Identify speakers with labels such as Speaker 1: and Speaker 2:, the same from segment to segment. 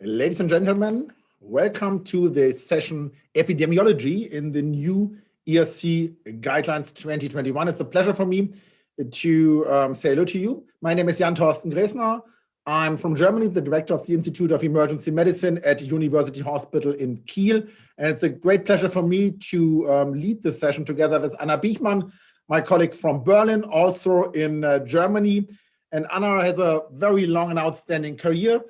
Speaker 1: Ladies and gentlemen, welcome to the session Epidemiology in the new ERC Guidelines 2021. It's a pleasure for me to say hello to you. My name is Jan Thorsten Gresner. I'm from Germany, the director of the Institute of Emergency Medicine at University Hospital in Kiel. And it's a great pleasure for me to lead this session together with Anna Bichmann, my colleague from Berlin, also in Germany. And Anna has a very long and outstanding career.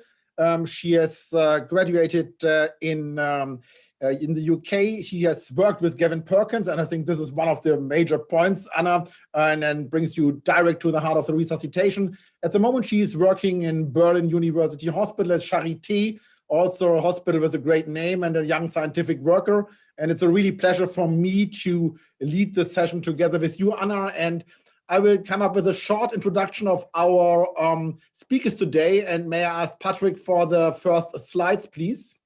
Speaker 1: She has graduated in the UK. She has worked with Gavin Perkins, and I think this is one of the major points, Anna, and then brings you direct to the heart of the resuscitation. At the moment, she is working in Berlin University Hospital at Charité, also a hospital with a great name and a young scientific worker. And it's a really pleasure for me to lead this session together with you, Anna. And I will come up with a short introduction of our speakers today. And may I ask Patrick for the first slides, please?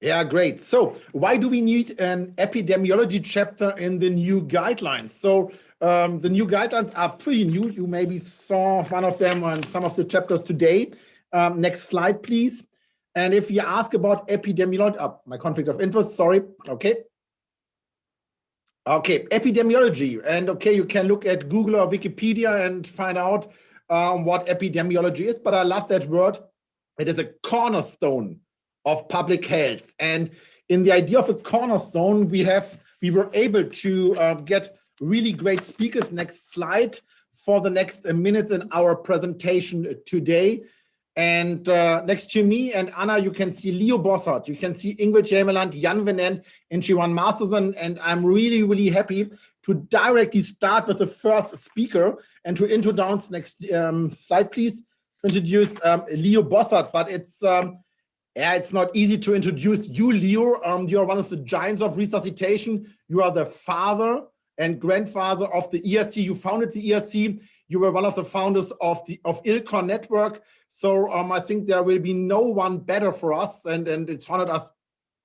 Speaker 1: Yeah, great. So why do we need an epidemiology chapter in the new guidelines? So the new guidelines are pretty new. You maybe saw one of them on some of the chapters today. Next slide, please. And if you ask about epidemiology, my conflict of interest, sorry, okay. Okay, epidemiology, and okay, you can look at Google or Wikipedia and find out what epidemiology is, but I love that word. It is a cornerstone of public health. And in the idea of a cornerstone, we were able to get really great speakers. Next slide for the next minutes in our presentation today. And next to me and Anna, you can see Leo Bossart, you can see Ingrid Jameland, Jan Venent, and Siwan Masterson. And I'm really, really happy to directly start with the first speaker and to introduce, next slide, please, to introduce Leo Bossart. But it's not easy to introduce you, Leo. You are one of the giants of resuscitation. You are the father and grandfather of the ERC. You founded the ERC. You were one of the founders of Eureka network. So I think there will be no one better for us, and it's honored us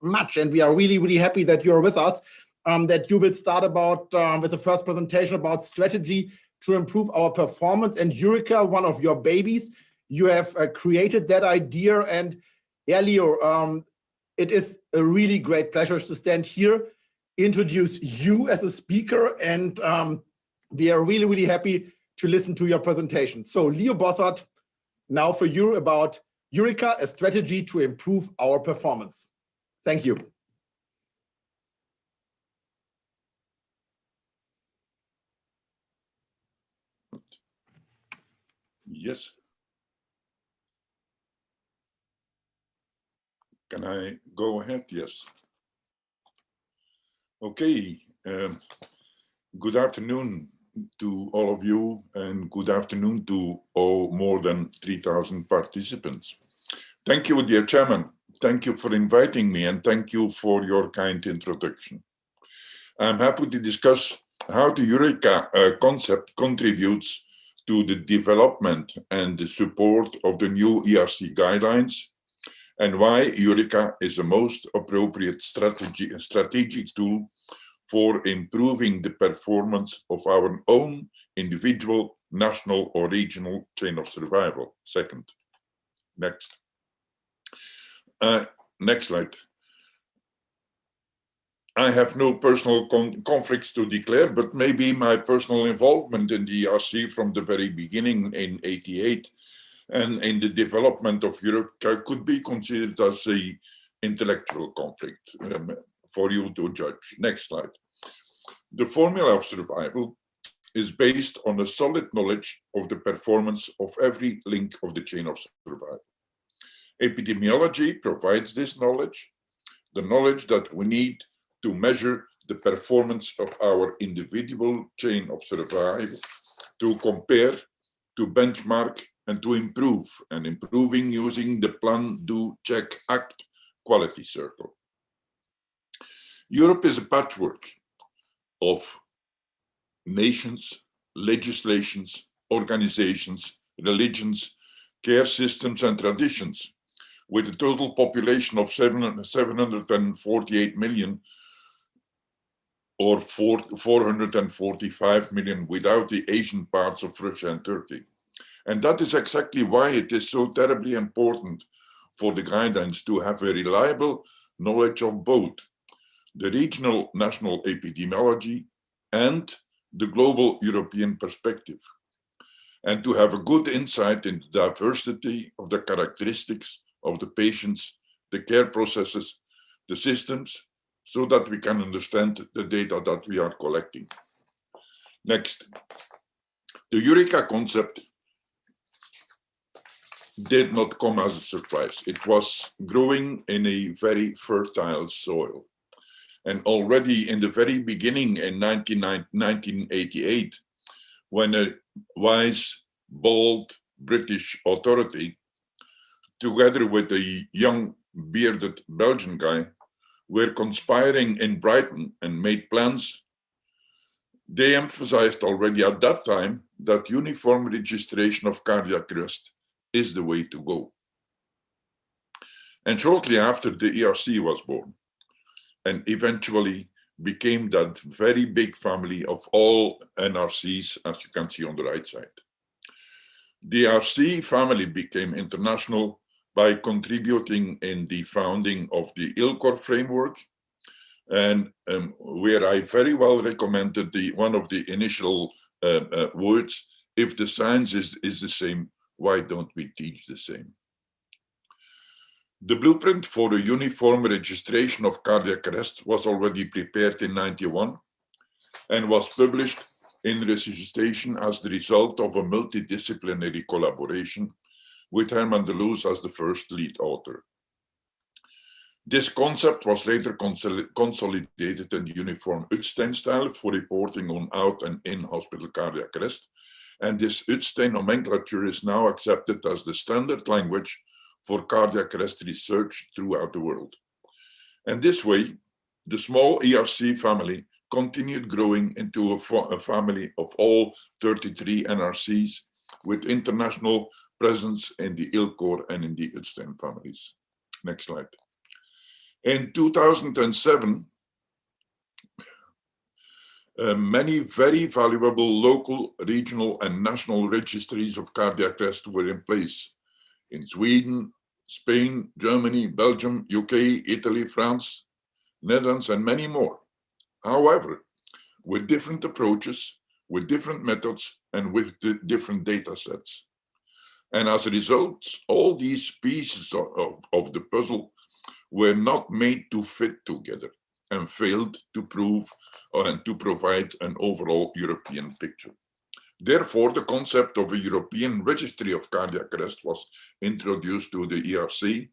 Speaker 1: much. And we are really, really happy that you're with us, that you will start with the first presentation about strategy to improve our performance. And Eureka, one of your babies, you have created that idea. And yeah, Leo, it is a really great pleasure to stand here, introduce you as a speaker, and we are really, really happy to listen to your presentation. So Leo Bossart, now for you about Eureka, a strategy to improve our performance. Thank you.
Speaker 2: Yes. Can I go ahead? Yes. Okay. Good afternoon to all of you, and good afternoon to all more than 3,000 participants. Thank you, dear Chairman. Thank you for inviting me, and thank you for your kind introduction. I'm happy to discuss how the Eureka concept contributes to the development and the support of the new ERC guidelines, and why Eureka is the most appropriate strategic tool for improving the performance of our own individual, national, or regional chain of survival. Second. Next. Next slide. I have no personal conflicts to declare, but maybe my personal involvement in the ERC from the very beginning in '88 and in the development of Eureka could be considered as an intellectual conflict for you to judge. Next slide. The formula of survival is based on a solid knowledge of the performance of every link of the chain of survival. Epidemiology provides this knowledge, the knowledge that we need to measure the performance of our individual chain of survival, to compare, to benchmark, and to improve, and improving using the plan, do, check, act quality circle. Europe is a patchwork of nations, legislations, organizations, religions, care systems, and traditions, with a total population of 748 million, or 445 million without the Asian parts of Russia and Turkey. And that is exactly why it is so terribly important for the guidelines to have a reliable knowledge of both the regional national epidemiology and the global European perspective, and to have a good insight into the diversity of the characteristics of the patients, the care processes, the systems, so that we can understand the data that we are collecting. Next, the Eureka concept did not come as a surprise. It was growing in a very fertile soil. And already in the very beginning in 1988, when a wise, bold British authority, together with a young bearded Belgian guy, were conspiring in Brighton and made plans, they emphasized already at that time that uniform registration of cardiac arrest is the way to go. And shortly after, the ERC was born and eventually became that very big family of all NRCs, as you can see on the right side. The ERC family became international by contributing in the founding of the ILCOR framework, and where I very well recommended one of the initial words, if the science is the same, why don't we teach the same? The blueprint for the uniform registration of cardiac arrest was already prepared in '91 and was published in Resuscitation as the result of a multidisciplinary collaboration with Herman de Loos as the first lead author. This concept was later consolidated in the uniform Utstein style for reporting on out and in hospital cardiac arrest, and this Utstein nomenclature is now accepted as the standard language for cardiac arrest research throughout the world. And this way, the small ERC family continued growing into a family of all 33 NRCs with international presence in the ILCOR and in the Utstein families. Next slide. In 2007, many very valuable local, regional, and national registries of cardiac arrest were in place in Sweden, Spain, Germany, Belgium, UK, Italy, France, Netherlands, and many more. However, with different approaches, with different methods, and with different data sets. And as a result, all these pieces of the puzzle were not made to fit together and failed to prove and to provide an overall European picture. Therefore, the concept of a European registry of cardiac arrest was introduced to the ERC,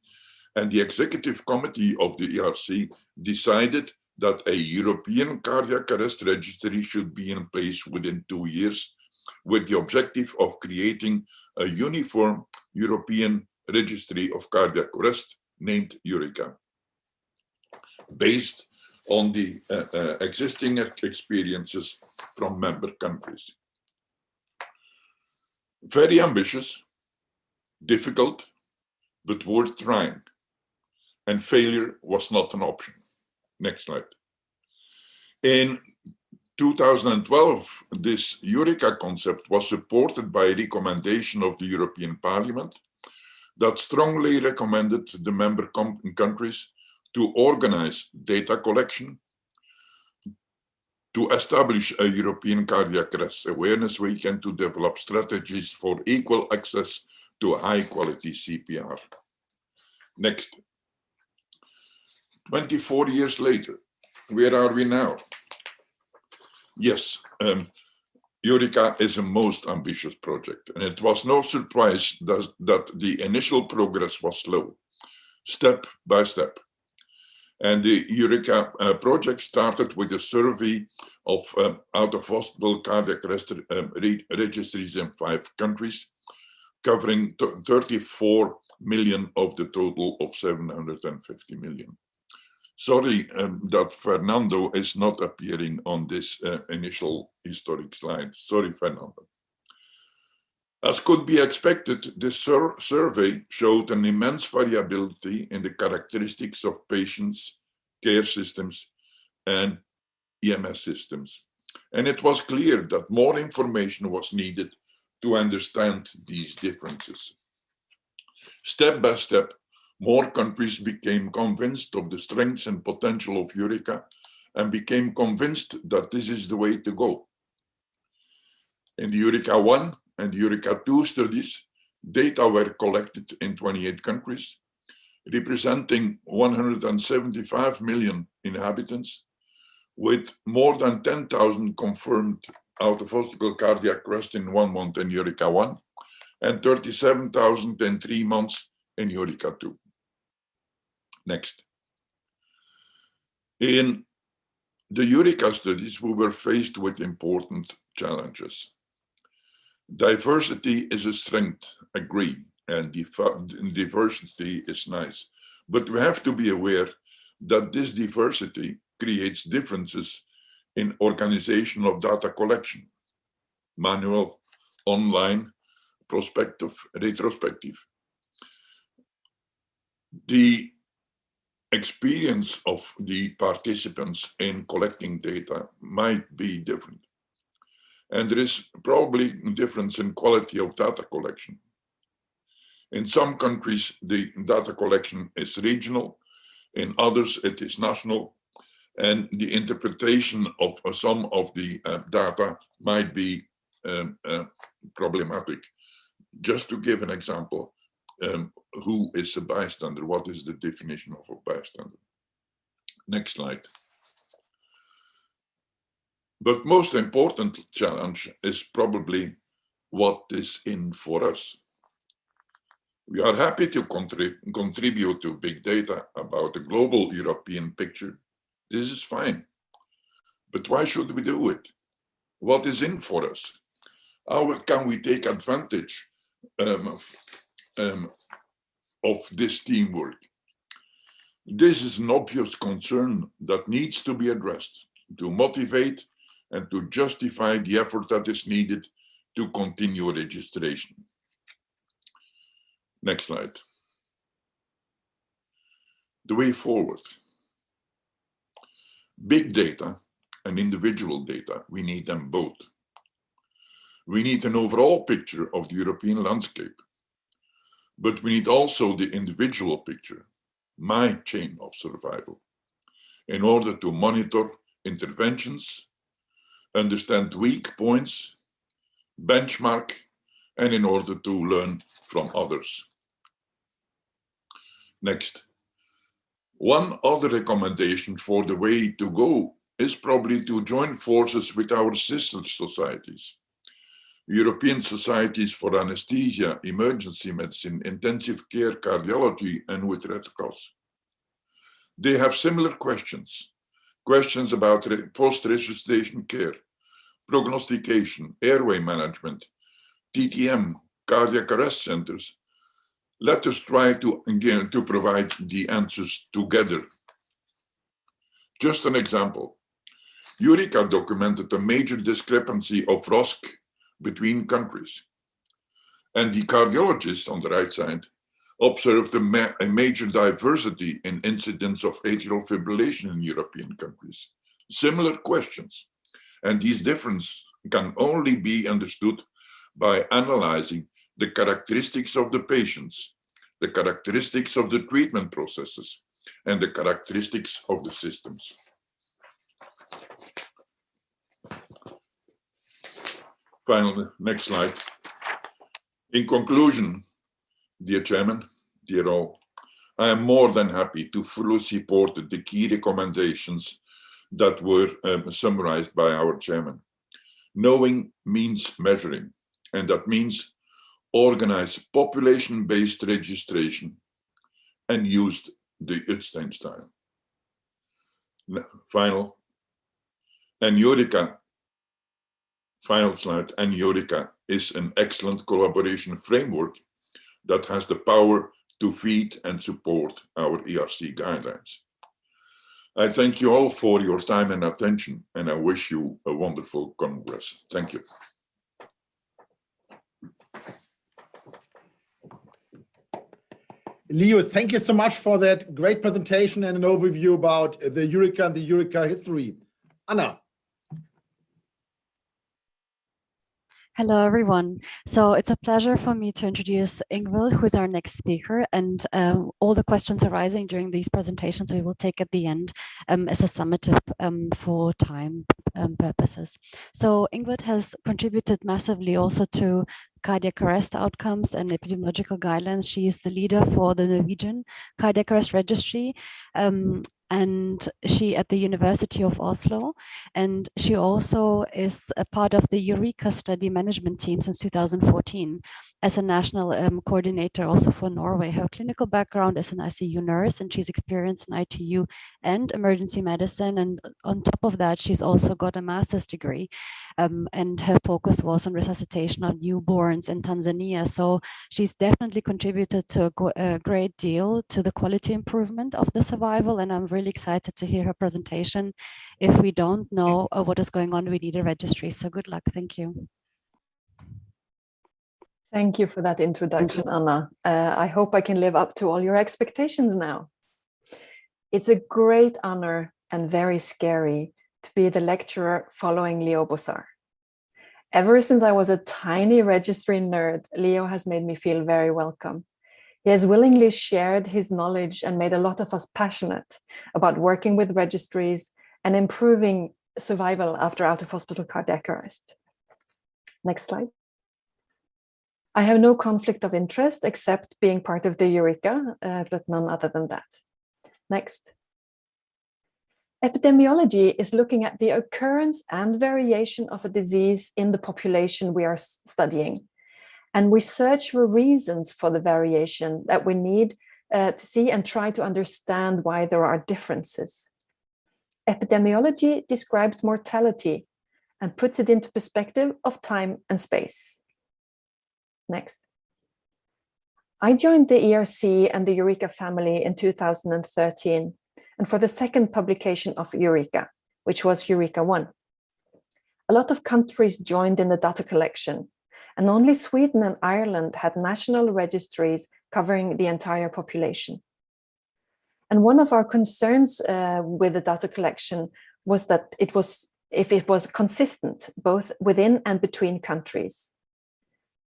Speaker 2: and the executive committee of the ERC decided that a European cardiac arrest registry should be in place within 2 years, with the objective of creating a uniform European registry of cardiac arrest named Eureka, based on the existing experiences from member countries. Very ambitious, difficult, but worth trying. And failure was not an option. Next slide. In 2012, this Eureka concept was supported by a recommendation of the European Parliament that strongly recommended the member countries to organize data collection, to establish a European Cardiac Arrest Awareness Week, and to develop strategies for equal access to high-quality CPR. Next. 24 years later, where are we now? Yes, Eureka is a most ambitious project, and it was no surprise that the initial progress was slow, step by step. And the Eureka project started with a survey of out-of-hospital cardiac arrest registries in 5 countries, covering 34 million of the total of 750 million. Sorry that Fernando is not appearing on this initial historic slide. Sorry, Fernando. As could be expected, this survey showed an immense variability in the characteristics of patients, care systems, and EMS systems. And it was clear that more information was needed to understand these differences. Step by step, more countries became convinced of the strengths and potential of Eureka and became convinced that this is the way to go. In the Eureka 1 and Eureka 2 studies, data were collected in 28 countries, representing 175 million inhabitants, with more than 10,000 confirmed out-of-hospital cardiac arrest in 1 month in Eureka 1 and 37,000 in 3 months in Eureka 2. Next. In the Eureka studies, we were faced with important challenges. Diversity is a strength, agree, and diversity is nice. But we have to be aware that this diversity creates differences in organization of data collection, manual, online, prospective, retrospective. The experience of the participants in collecting data might be different. And there is probably a difference in quality of data collection. In some countries, the data collection is regional. In others, it is national. And the interpretation of some of the data might be problematic. Just to give an example, who is a bystander? What is the definition of a bystander? Next slide. But most important challenge is probably what is in for us. We are happy to contribute to big data about a global European picture. This is fine. But why should we do it? What is in for us? How can we take advantage of this teamwork? This is an obvious concern that needs to be addressed to motivate and to justify the effort that is needed to continue registration. Next slide. The way forward. Big data and individual data, we need them both. We need an overall picture of the European landscape, but we need also the individual picture, my chain of survival, in order to monitor interventions, understand weak points, benchmark, and in order to learn from others. Next. One other recommendation for the way to go is probably to join forces with our sister societies. European societies for anesthesia, emergency medicine, intensive care, cardiology, and with Red Cross. They have similar questions about post-registration care, prognostication, airway management, TTM, cardiac arrest centers. Let us try to, again, to provide the answers together. Just an example. Eureka documented a major discrepancy of ROSC between countries. And the cardiologists on the right side observed a major diversity in incidence of atrial fibrillation in European countries. Similar questions. And these differences can only be understood by analyzing the characteristics of the patients, the characteristics of the treatment processes, and the characteristics of the systems. Finally, next slide. In conclusion, dear Chairman, dear all, I am more than happy to fully support the key recommendations that were summarized by our Chairman. Knowing means measuring, and that means organize population-based registration and used the Utstein style. Final slide, and Eureka is an excellent collaboration framework that has the power to feed and support our ERC guidelines. I thank you all for your time and attention, and I wish you a wonderful Congress. Thank you.
Speaker 1: Leo, thank you so much for that great presentation and an overview about the Eureka and the Eureka history. Anna.
Speaker 3: Hello, everyone. So it's a pleasure for me to introduce Ingvild, who is our next speaker, and all the questions arising during these presentations we will take at the end as a summative for time purposes. So Ingvild has contributed massively also to cardiac arrest outcomes and epidemiological guidelines. She is the leader for the Norwegian Cardiac Arrest Registry, and she at the University of Oslo, and she also is a part of the Eureka study management team since 2014 as a national coordinator also for Norway. Her clinical background is an ICU nurse, and she's experienced in ITU and emergency medicine, and on top of that she's also got a master's degree, and her focus was on resuscitation of newborns in Tanzania. So she's definitely contributed to a great deal to the quality improvement of the survival, and I'm really excited to hear her presentation. If we don't know what is going on, we need a registry. So good luck. Thank you.
Speaker 4: Thank you for that introduction, Anna. I hope I can live up to all your expectations now. It's a great honor and very scary to be the lecturer following Leo Bossard. Ever since I was a tiny registry nerd, Leo has made me feel very welcome. He has willingly shared his knowledge and made a lot of us passionate about working with registries and improving survival after out-of-hospital cardiac arrest. Next slide. I have no conflict of interest except being part of the Eureka, but none other than that. Next. Epidemiology is looking at the occurrence and variation of a disease in the population we are studying. And we search for reasons for the variation that we need to see and try to understand why there are differences. Epidemiology describes mortality and puts it into perspective of time and space. Next. I joined the ERC and the Eureka family in 2013, and for the second publication of Eureka, which was Eureka 1. A lot of countries joined in the data collection, and only Sweden and Ireland had national registries covering the entire population. And one of our concerns with the data collection was that if it was consistent, both within and between countries.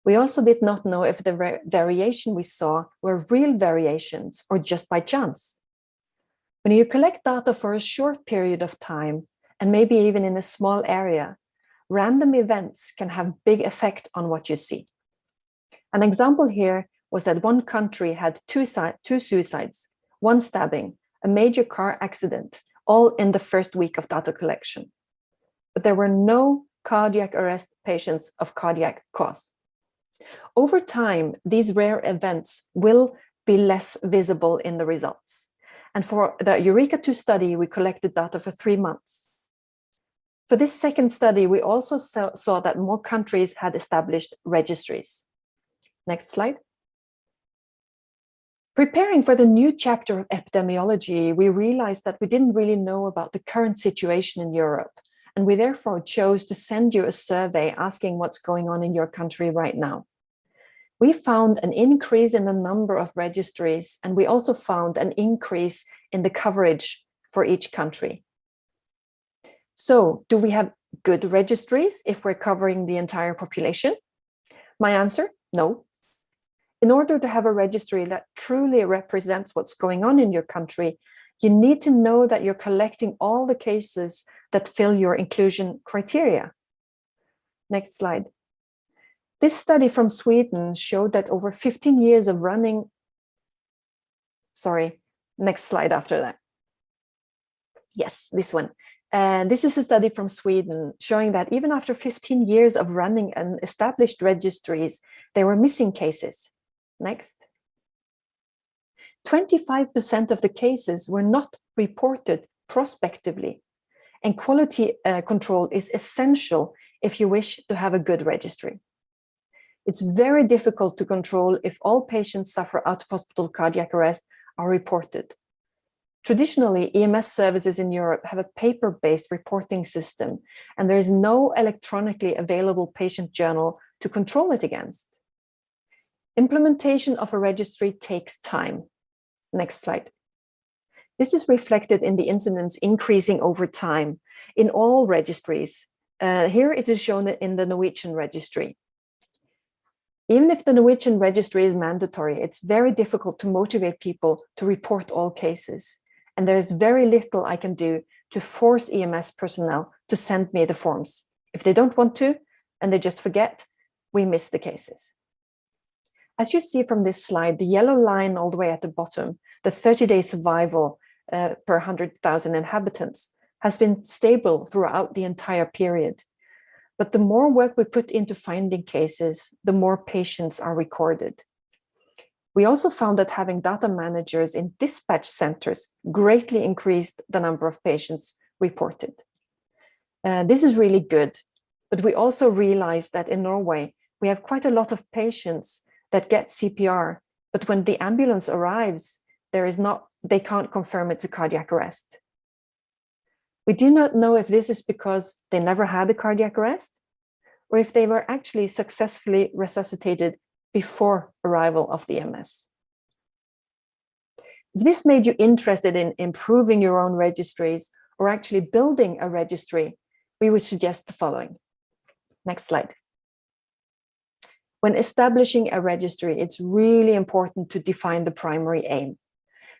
Speaker 4: We also did not know if the variation we saw were real variations or just by chance. When you collect data for a short period of time, and maybe even in a small area, random events can have big effect on what you see. An example here was that one country had two suicides, one stabbing, a major car accident, all in the first week of data collection. But there were no cardiac arrest patients of cardiac cause. Over time, these rare events will be less visible in the results. And for the Eureka 2 study, we collected data for 3 months. For this second study, we also saw that more countries had established registries. Next slide. Preparing for the new chapter of epidemiology, we realized that we didn't really know about the current situation in Europe. And we therefore chose to send you a survey asking what's going on in your country right now. We found an increase in the number of registries, and we also found an increase in the coverage for each country. So, do we have good registries if we're covering the entire population? My answer, no. In order to have a registry that truly represents what's going on in your country, you need to know that you're collecting all the cases that fill your inclusion criteria. Next slide. This study from Sweden showed that over 15 years of running, next slide after that. Yes, this one. This is a study from Sweden showing that even after 15 years of running and established registries, there were missing cases. Next. 25% of the cases were not reported prospectively, and quality control is essential if you wish to have a good registry. It's very difficult to control if all patients suffer out-of-hospital cardiac arrest are reported. Traditionally, EMS services in Europe have a paper-based reporting system, and there is no electronically available patient journal to control it against. Implementation of a registry takes time. Next slide. This is reflected in the incidence increasing over time in all registries. Here it is shown in the Norwegian registry. Even if the Norwegian registry is mandatory, it's very difficult to motivate people to report all cases. And there is very little I can do to force EMS personnel to send me the forms. If they don't want to, and they just forget, we miss the cases. As you see from this slide, the yellow line all the way at the bottom, the 30-day survival per 100,000 inhabitants, has been stable throughout the entire period. But the more work we put into finding cases, the more patients are recorded. We also found that having data managers in dispatch centers greatly increased the number of patients reported. This is really good, but we also realized that in Norway, we have quite a lot of patients that get CPR, but when the ambulance arrives, they can't confirm it's a cardiac arrest. We do not know if this is because they never had a cardiac arrest or if they were actually successfully resuscitated before arrival of the MS. If this made you interested in improving your own registries or actually building a registry, we would suggest the following. Next slide. When establishing a registry, it's really important to define the primary aim.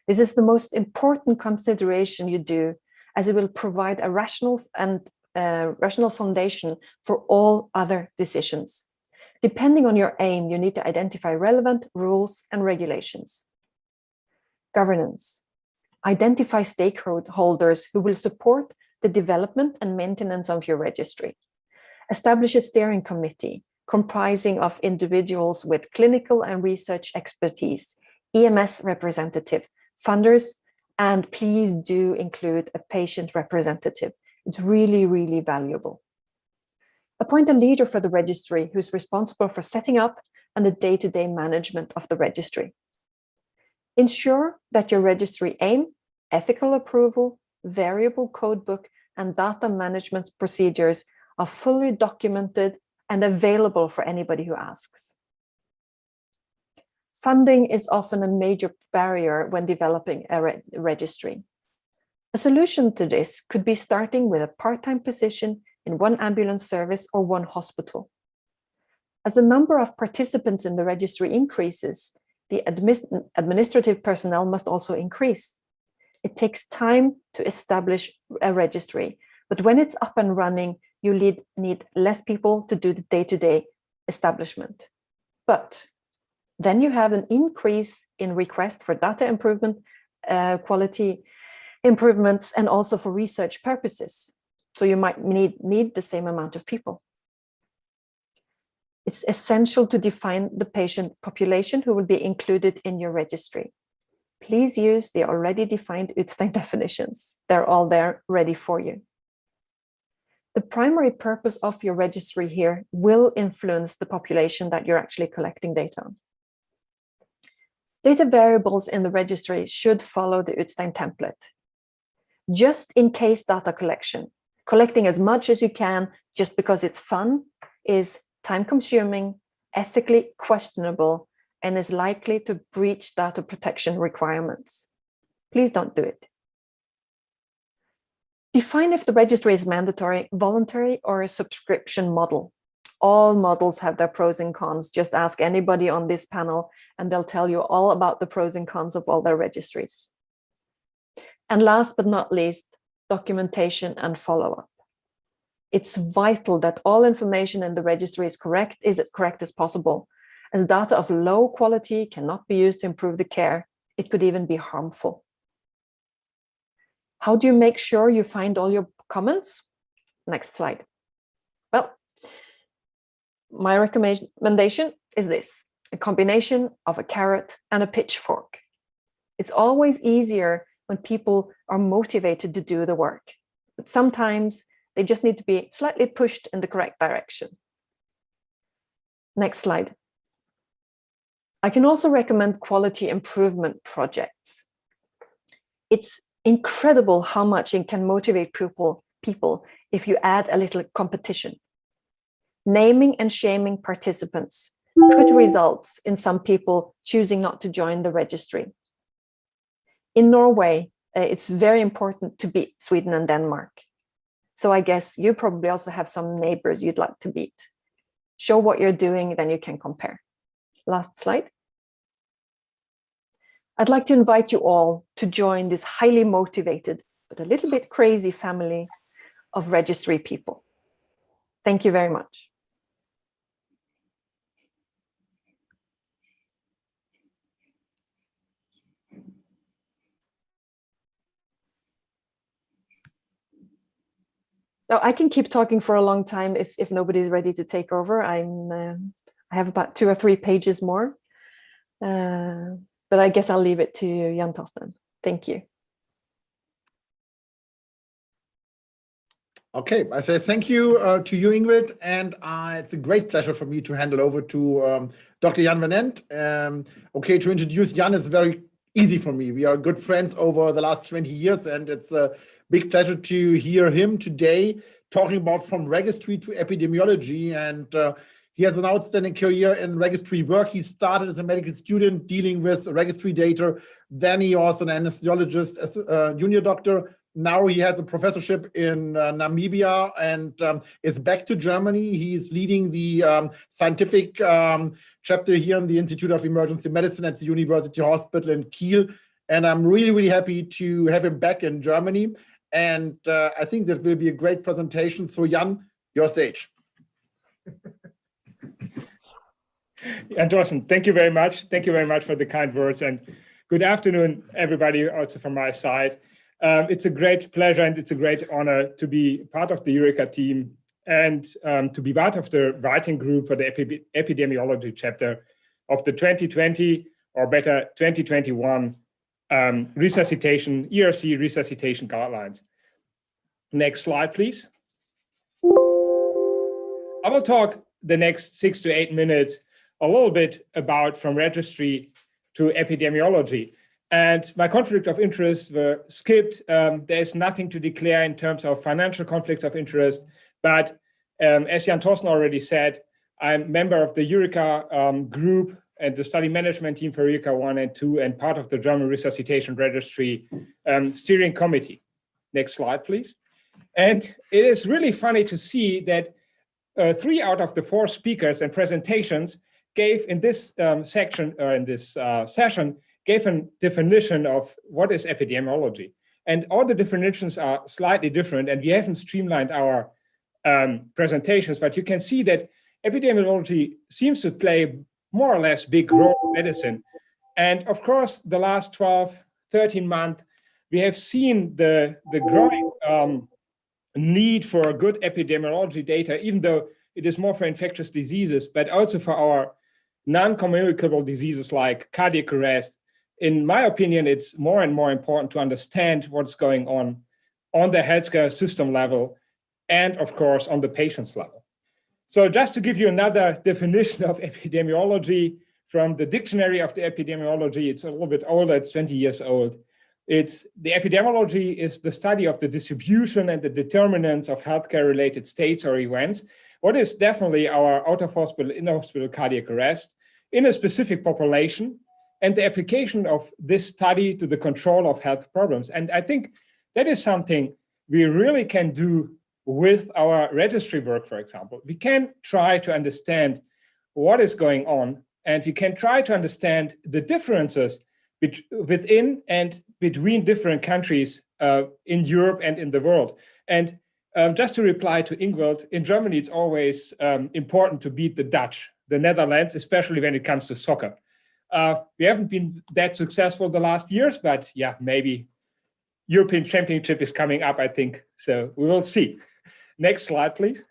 Speaker 4: This is the most important consideration you do, as it will provide a rational foundation for all other decisions. Depending on your aim, you need to identify relevant rules and regulations. Governance. Identify stakeholders who will support the development and maintenance of your registry. Establish a steering committee comprising of individuals with clinical and research expertise, EMS representative, funders, and please do include a patient representative. It's really, really valuable. Appoint a leader for the registry who's responsible for setting up and the day-to-day management of the registry. Ensure that your registry aim, ethical approval, variable codebook, and data management procedures are fully documented and available for anybody who asks. Funding is often a major barrier when developing a registry. A solution to this could be starting with a part-time position in one ambulance service or one hospital. As the number of participants in the registry increases, the administrative personnel must also increase. It takes time to establish a registry, but when it's up and running, you need less people to do the day-to-day establishment. But then you have an increase in requests for data improvement, quality improvements, and also for research purposes. So you might need the same amount of people. It's essential to define the patient population who will be included in your registry. Please use the already defined Utstein definitions. They're all there ready for you. The primary purpose of your registry here will influence the population that you're actually collecting data on. Data variables in the registry should follow the Utstein template. Just in case data collection, collecting as much as you can just because it's fun, is time-consuming, ethically questionable, and is likely to breach data protection requirements. Please don't do it. Define if the registry is mandatory, voluntary, or a subscription model. All models have their pros and cons. Just ask anybody on this panel and they'll tell you all about the pros and cons of all their registries. And last but not least, documentation and follow-up. It's vital that all information in the registry is as correct as possible, as data of low quality cannot be used to improve the care. It could even be harmful. How do you make sure you find all your comments? Next slide. Well, my recommendation is this: a combination of a carrot and a pitchfork. It's always easier when people are motivated to do the work, but sometimes they just need to be slightly pushed in the correct direction. Next slide. I can also recommend quality improvement projects. It's incredible how much it can motivate people if you add a little competition. Naming and shaming participants could result in some people choosing not to join the registry. In Norway, it's very important to beat Sweden and Denmark. So I guess you probably also have some neighbors you'd like to beat. Show what you're doing, then you can compare. Last slide. I'd like to invite you all to join this highly motivated, but a little bit crazy family of registry people. Thank you very much. Oh, I can keep talking for a long time if nobody's ready to take over. I have about 2 or 3 pages more, but I guess I'll leave it to you, Jan Torsten. Thank you.
Speaker 1: Okay, I say thank you to you, Ingrid, and it's a great pleasure for me to hand it over to Dr. Jan van Ent. Okay, to introduce Jan is very easy for me. We are good friends over the last 20 years, and it's a big pleasure to hear him today talking about from registry to epidemiology. And he has an outstanding career in registry work. He started as a medical student dealing with registry data. Then he was an anesthesiologist as a junior doctor. Now he has a professorship in Namibia and is back to Germany. He's leading the scientific chapter here in the Institute of Emergency Medicine at the University Hospital in Kiel. And I'm really, really happy to have him back in Germany. And I think that will be a great presentation. So Jan, your stage.
Speaker 5: Jan Torsten, thank you very much. Thank you very much for the kind words, and good afternoon, everybody, also from my side. It's a great pleasure and it's a great honor to be part of the Eureka team and to be part of the writing group for the epidemiology chapter of the 2020, or better 2021 resuscitation, ERC resuscitation guidelines. Next slide, please. I will talk the next 6 to 8 minutes a little bit about from registry to epidemiology. And my conflict of interest were skipped. There's nothing to declare in terms of financial conflicts of interest, but as Jan Torsten already said, I'm a member of the Eureka group and the study management team for Eureka 1 and 2 and part of the German Resuscitation Registry steering committee. Next slide, please. And it is really funny to see that 3 out of the 4 speakers and presentations gave in this section or in this session gave a definition of what is epidemiology. And all the definitions are slightly different, and we haven't streamlined our presentations, but you can see that epidemiology seems to play more or less big role in medicine. And of course, the last 12, 13 months, we have seen the growing need for good epidemiology data, even though it is more for infectious diseases, but also for our non-communicable diseases like cardiac arrest. In my opinion, it's more and more important to understand what's going on the healthcare system level and, of course, on the patient's level. So just to give you another definition of epidemiology from the dictionary of the epidemiology, it's a little bit older, it's 20 years old. It's the epidemiology is the study of the distribution and the determinants of healthcare-related states or events. What is definitely our out-of-hospital, in-hospital cardiac arrest in a specific population, and the application of this study to the control of health problems. And I think that is something we really can do with our registry work, for example. We can try to understand what is going on, and we can try to understand the differences within and between different countries in Europe and in the world. And just to reply to Ingrid, in Germany, it's always important to beat the Dutch, the Netherlands, especially when it comes to soccer. We haven't been that successful the last years, but yeah, maybe European Championship is coming up, I think. So we will see. Next slide, please.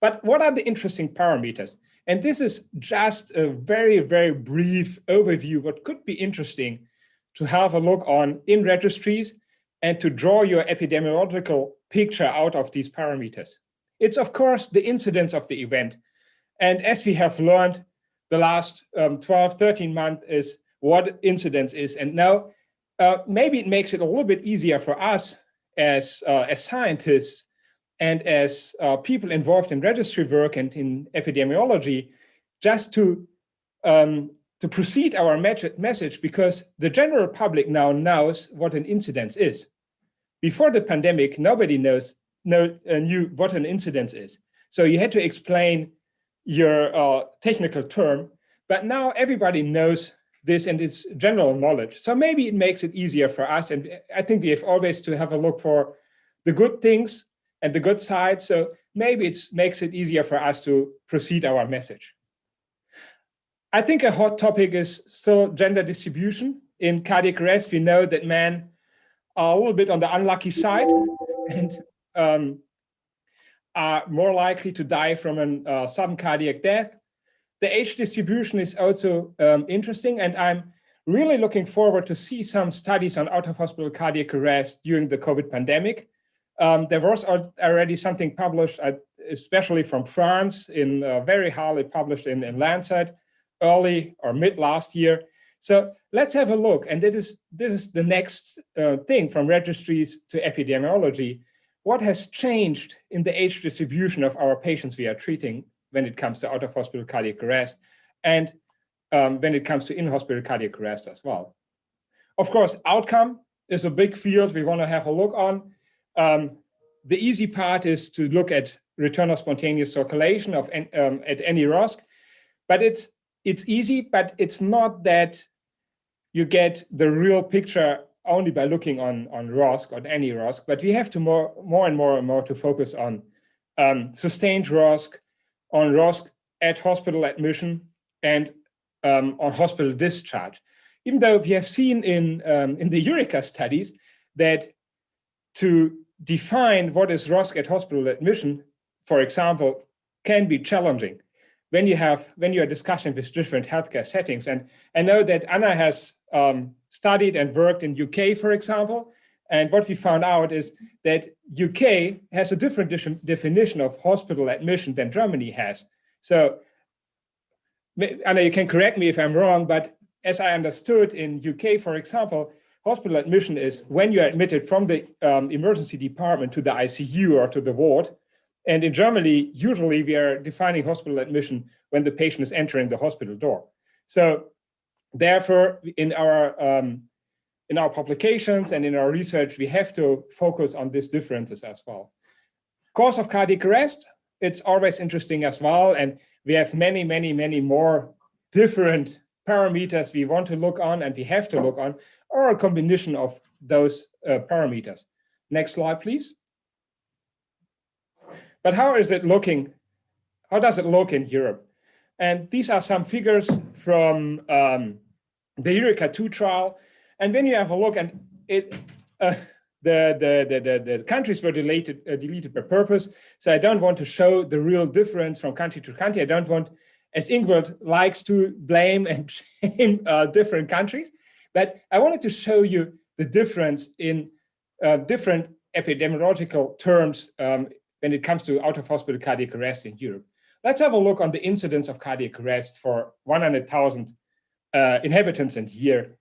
Speaker 5: But what are the interesting parameters? And this is just a very, very brief overview, what could be interesting to have a look on in registries and to draw your epidemiological picture out of these parameters. It's, of course, the incidence of the event. And as we have learned, the last 12, 13 months is what incidence is. And now maybe it makes it a little bit easier for us as scientists and as people involved in registry work and in epidemiology, just to proceed our message, because the general public now knows what an incidence is. Before the pandemic, nobody knew what an incidence is. So you had to explain your technical term, but now everybody knows this and it's general knowledge. So maybe it makes it easier for us. And I think we have always to have a look for the good things and the good side. So maybe it makes it easier for us to proceed our message. I think a hot topic is still gender distribution. In cardiac arrest, we know that men are a little bit on the unlucky side and are more likely to die from a sudden cardiac death. The age distribution is also interesting, and I'm really looking forward to see some studies on out-of-hospital cardiac arrest during the COVID pandemic. There was already something published, especially from France, in very highly published in Lancet, early or mid last year. So let's have a look. And this is the next thing from registries to epidemiology. What has changed in the age distribution of our patients we are treating when it comes to out-of-hospital cardiac arrest, and when it comes to in-hospital cardiac arrest as well. Of course, outcome is a big field we want to have a look on. The easy part is to look at return of spontaneous circulation at any ROSC, but it's easy, but it's not that you get the real picture only by looking on ROSC, on any ROSC, but we have to more and more to focus on sustained ROSC, on ROSC at hospital admission, and on hospital discharge. Even though we have seen in the Eureka studies that to define what is ROSC at hospital admission, for example, can be challenging when you are discussing with different healthcare settings. And I know that Anna has studied and worked in UK, for example, and what we found out is that UK has a different definition of hospital admission than Germany has. So Anna, you can correct me if I'm wrong, but as I understood in UK, for example, hospital admission is when you're admitted from the emergency department to the ICU or to the ward. And in Germany, usually we are defining hospital admission when the patient is entering the hospital door. So therefore, in our publications and in our research, we have to focus on these differences as well. Cause of cardiac arrest, it's always interesting as well. And we have many more different parameters we want to look on and we have to look on, or a combination of those parameters. Next slide, please. But how is it looking? How does it look in Europe? And these are some figures from the Eureka 2 trial. And when you have a look, and the countries were deleted by purpose. So I don't want to show the real difference from country to country. I don't want, as Ingrid likes to blame and shame different countries, but I wanted to show you the difference in different epidemiological terms when it comes to out-of-hospital cardiac arrest in Europe. Let's have a look on the incidence of cardiac arrest for 100,000 inhabitants a year.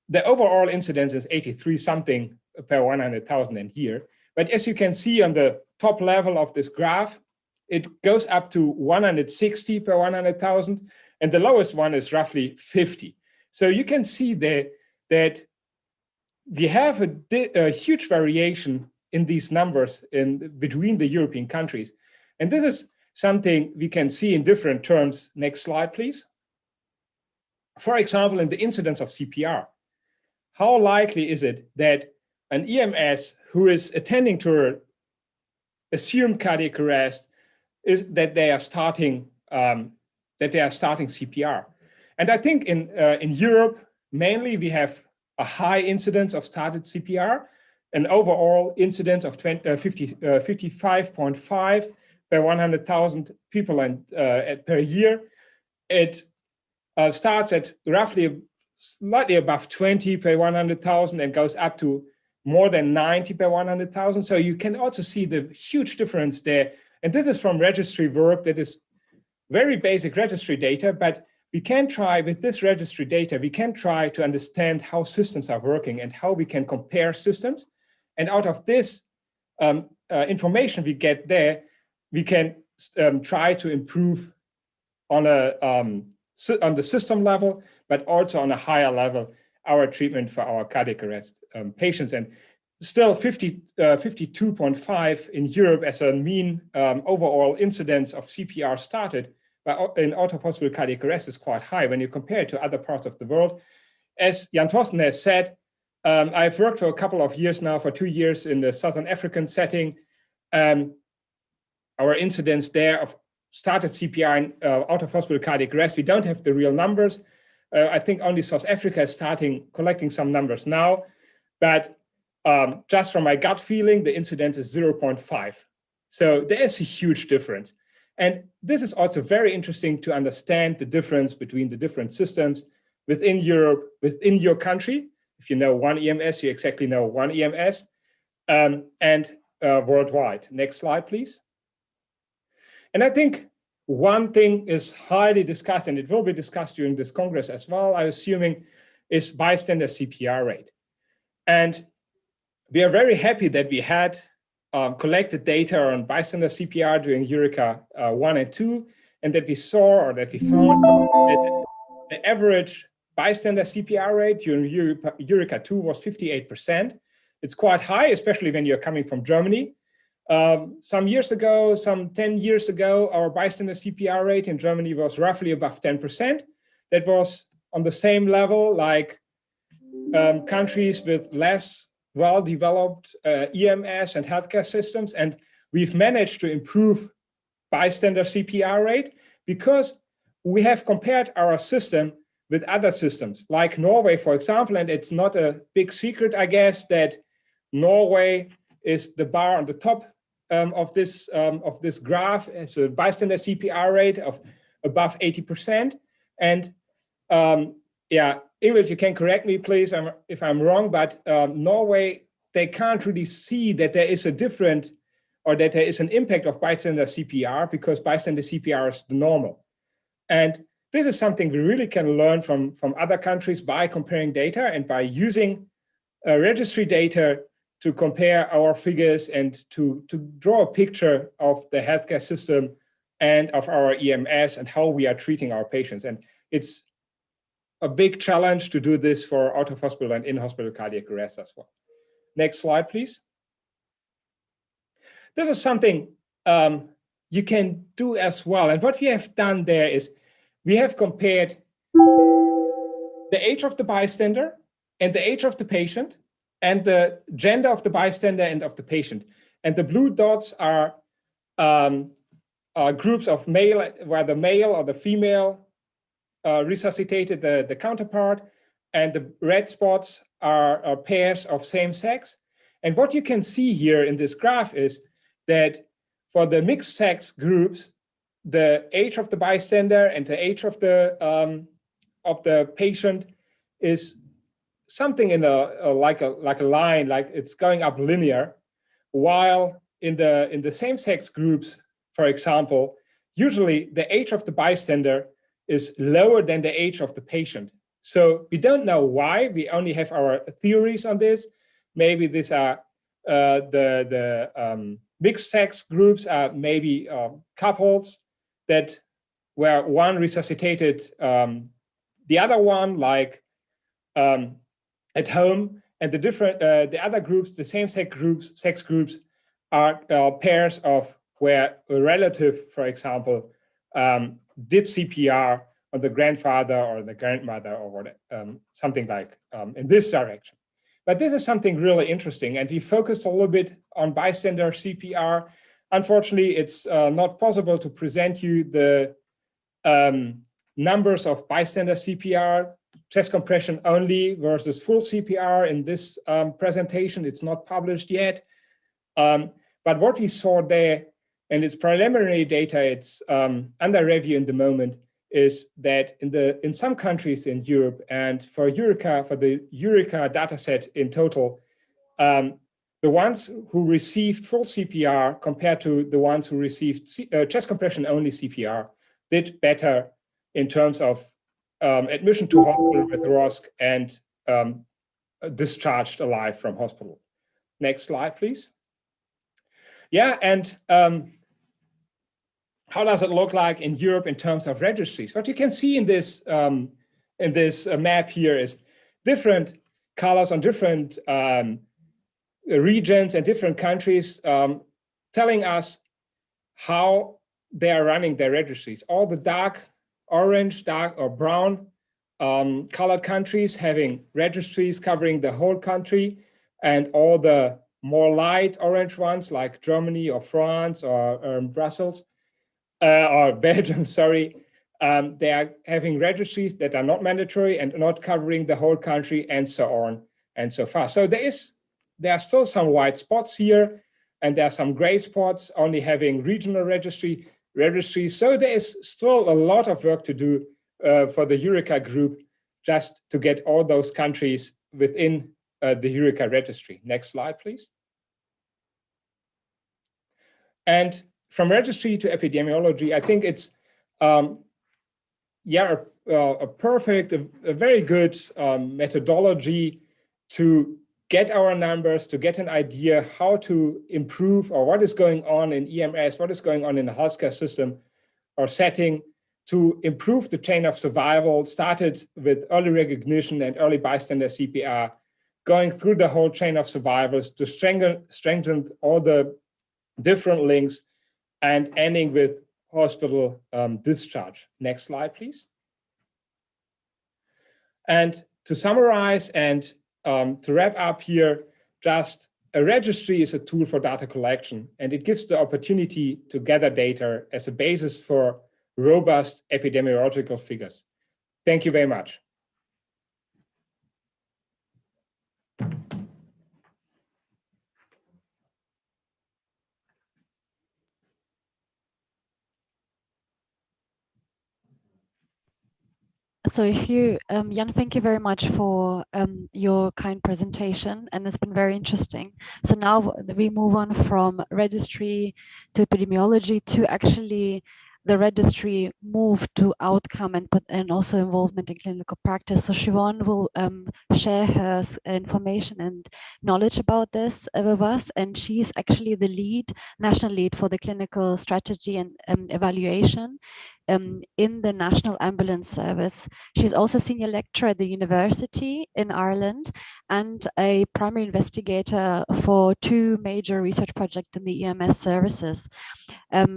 Speaker 5: The overall incidence is 83 something per 100,000 a year. But as you can see on the top level of this graph, it goes up to 160 per 100,000, and the lowest one is roughly 50. So you can see that we have a huge variation in these numbers between the European countries. And this is something we can see in different terms. Next slide, please. For example, in the incidence of CPR, how likely is it that an EMS who is attending to an assumed cardiac arrest is that they are starting CPR? And I think in Europe, mainly we have a high incidence of started CPR, an overall incidence of 55.5 per 100,000 people per year. It starts at roughly slightly above 20 per 100,000 and goes up to more than 90 per 100,000. So you can also see the huge difference there. And this is from registry work that is very basic registry data, but we can try with this registry data, we can try to understand how systems are working and how we can compare systems. And out of this information we get there, we can try to improve on a the system level, but also on a higher level, our treatment for our cardiac arrest patients. And still 52.5 in Europe as a mean overall incidence of CPR started in out-of-hospital cardiac arrest is quite high when you compare it to other parts of the world. As Jan Thorsten has said, I've worked for a couple of years now, for 2 years in the Southern African setting. Our incidence there of started CPR in out-of-hospital cardiac arrest, we don't have the real numbers. I think only South Africa is collecting some numbers now, but just from my gut feeling, the incidence is 0.5. So there is a huge difference. And this is also very interesting to understand the difference between the different systems within Europe, within your country. If you know one EMS, you exactly know one EMS, and worldwide. Next slide, please. And I think one thing is highly discussed, and it will be discussed during this Congress as well, I'm assuming, is bystander CPR rate. And we are very happy that we had collected data on bystander CPR during Eureka 1 and 2, and that we saw, or that we found that the average bystander CPR rate during Eureka 2 was 58%. It's quite high, especially when you're coming from Germany. Some years ago, some 10 years ago, our bystander CPR rate in Germany was roughly above 10%. That was on the same level like countries with less well-developed EMS and healthcare systems. And we've managed to improve bystander CPR rate because we have compared our system with other systems, like Norway, for example. And it's not a big secret, I guess, that Norway is the bar on the top of this graph. It's a bystander CPR rate of above 80%. And yeah, Ingrid, you can correct me, please, if I'm wrong, but Norway, they can't really see that there is a different, or that there is an impact of bystander CPR, because bystander CPR is the normal. And this is something we really can learn from other countries by comparing data and by using registry data to compare our figures and to draw a picture of the healthcare system and of our EMS and how we are treating our patients. And it's a big challenge to do this for out-of-hospital and in-hospital cardiac arrest as well. Next slide, please. This is something you can do as well. And what we have done there is we have compared the age of the bystander and the age of the patient and the gender of the bystander and of the patient. And the blue dots are groups of male, where the male or the female resuscitated the counterpart, and the red spots are pairs of same sex. And what you can see here in this graph is that for the mixed sex groups, the age of the bystander and the age of the patient is something in like a line, like it's going up linear, while in the same sex groups, for example, usually the age of the bystander is lower than the age of the patient. So we don't know why. We only have our theories on this. Maybe these are the mixed sex groups are maybe couples that where one resuscitated the other one, like at home, and the other groups, the same sex groups, are pairs of where a relative, for example, did CPR on the grandfather or the grandmother or what, something like in this direction. But this is something really interesting, and we focused a little bit on bystander CPR. Unfortunately, it's not possible to present you the numbers of bystander CPR, chest compression only versus full CPR in this presentation. It's not published yet. But what we saw there, and it's preliminary data, it's under review in the moment, is that in some countries in Europe, and for the Eureka dataset in total, the ones who received full CPR compared to the ones who received chest compression only CPR did better in terms of admission to hospital with ROSC and discharged alive from hospital. Next slide, please. Yeah, and how does it look like in Europe in terms of registries? What you can see in this map here is different colors on different regions and different countries, telling us how they are running their registries. All the dark orange, dark or brown colored countries having registries covering the whole country, and all the more light orange ones like Germany or France or Brussels or Belgium, sorry, they are having registries that are not mandatory and not covering the whole country, and so on and so far. So there are still some white spots here, and there are some gray spots only having regional registries. So there is still a lot of work to do for the Eureka group just to get all those countries within the Eureka registry. Next slide, please. And from registry to epidemiology, I think it's a perfect, a very good methodology to get our numbers, to get an idea how to improve or what is going on in EMS, what is going on in the healthcare system or setting to improve the chain of survival, started with early recognition and early bystander CPR, going through the whole chain of survivors to strengthen all the different links and ending with hospital discharge. Next slide, please. And to summarize and to wrap up here, just a registry is a tool for data collection, and it gives the opportunity to gather data as a basis for robust epidemiological figures. Thank you very much.
Speaker 3: So if you, Jan, thank you very much for your kind presentation, and it's been very interesting. So now we move on from registry to epidemiology to actually the registry move to outcome and also involvement in clinical practice. So Siobhan will share her information and knowledge about this with us, and she's actually the national lead for the clinical strategy and evaluation in the National Ambulance Service. She's also senior lecturer at the university in Ireland and a primary investigator for 2 major research projects in the EMS services.